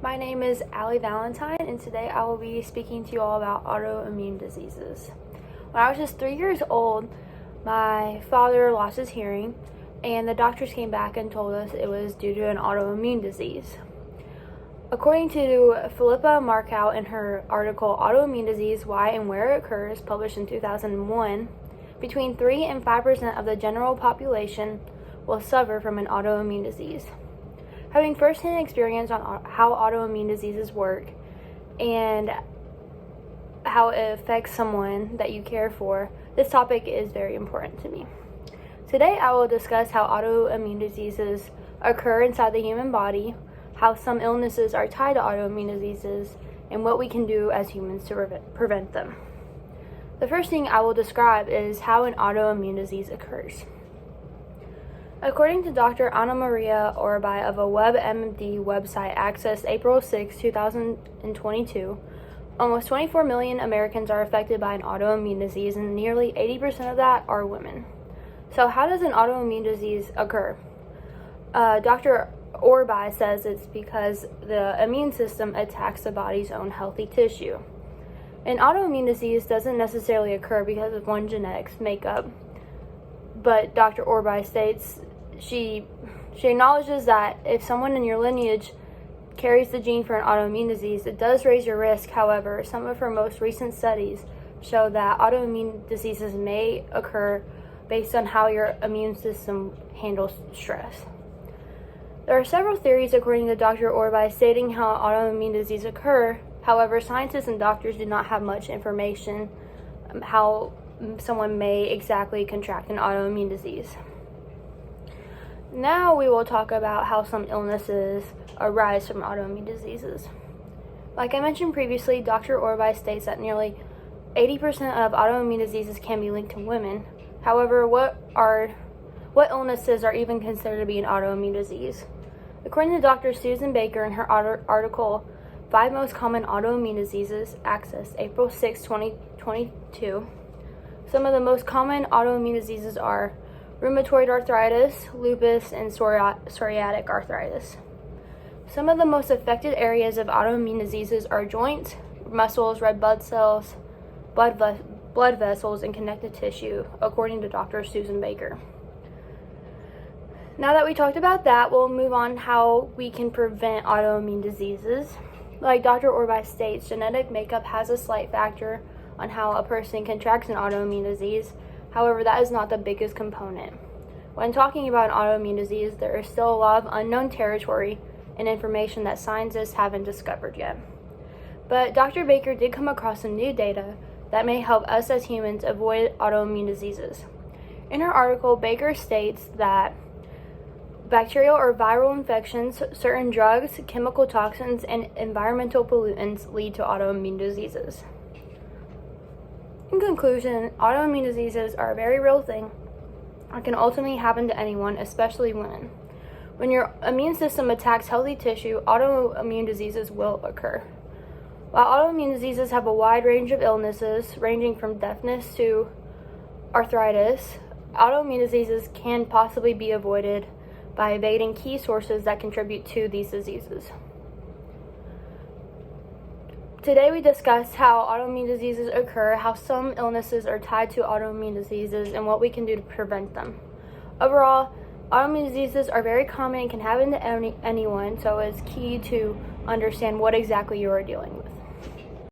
My name is Allie Valentine, and today I will be speaking to you all about autoimmune diseases. When I was just 3 years old, my father lost his hearing, and the doctors came back and told us it was due to an autoimmune disease. According to Philippa Markow in her article, Autoimmune Disease, Why and Where It Occurs, published in 2001, between 3 and 5% of the general population will suffer from an autoimmune disease. Having first-hand experience on how autoimmune diseases work and how it affects someone that you care for, this topic is very important to me. Today I will discuss how autoimmune diseases occur inside the human body, how some illnesses are tied to autoimmune diseases, and what we can do as humans to prevent them. The first thing I will describe is how an autoimmune disease occurs. According to Dr. Anna Maria Orbai of a WebMD website accessed April 6, 2022, almost 24 million Americans are affected by an autoimmune disease, and nearly 80% of that are women. So how does an autoimmune disease occur? Dr. Orbai says it's because the immune system attacks the body's own healthy tissue. An autoimmune disease doesn't necessarily occur because of one genetic makeup, but Dr. Orbai states she acknowledges that if someone in your lineage carries the gene for an autoimmune disease, it does raise your risk. However, some of her most recent studies show that autoimmune diseases may occur based on how your immune system handles stress. There are several theories, according to Dr. Orbai, stating how autoimmune diseases occur. However, scientists and doctors do not have much information how someone may exactly contract an autoimmune disease. Now we will talk about how some illnesses arise from autoimmune diseases. Like I mentioned previously, Dr. Orbai states that nearly 80% of autoimmune diseases can be linked to women. However, what illnesses are even considered to be an autoimmune disease? According to Dr. Susan Baker in her article, 5 Most Common Autoimmune Diseases, accessed April 6, 2022, some of the most common autoimmune diseases are rheumatoid arthritis, lupus, and psoriatic arthritis. Some of the most affected areas of autoimmune diseases are joints, muscles, red blood cells, blood vessels, and connective tissue, according to Dr. Susan Baker. Now that we talked about that, we'll move on how we can prevent autoimmune diseases. Like Dr. Orbai states, genetic makeup has a slight factor on how a person contracts an autoimmune disease. However, that is not the biggest component. When talking about an autoimmune disease, there is still a lot of unknown territory and information that scientists haven't discovered yet. But Dr. Baker did come across some new data that may help us as humans avoid autoimmune diseases. In her article, Baker states that bacterial or viral infections, certain drugs, chemical toxins, and environmental pollutants lead to autoimmune diseases. In conclusion, autoimmune diseases are a very real thing that can ultimately happen to anyone, especially women. When your immune system attacks healthy tissue, autoimmune diseases will occur. While autoimmune diseases have a wide range of illnesses, ranging from deafness to arthritis, autoimmune diseases can possibly be avoided by evading key sources that contribute to these diseases. Today we discussed how autoimmune diseases occur, how some illnesses are tied to autoimmune diseases, and what we can do to prevent them. Overall, autoimmune diseases are very common and can happen to anyone, so it's key to understand what exactly you are dealing with.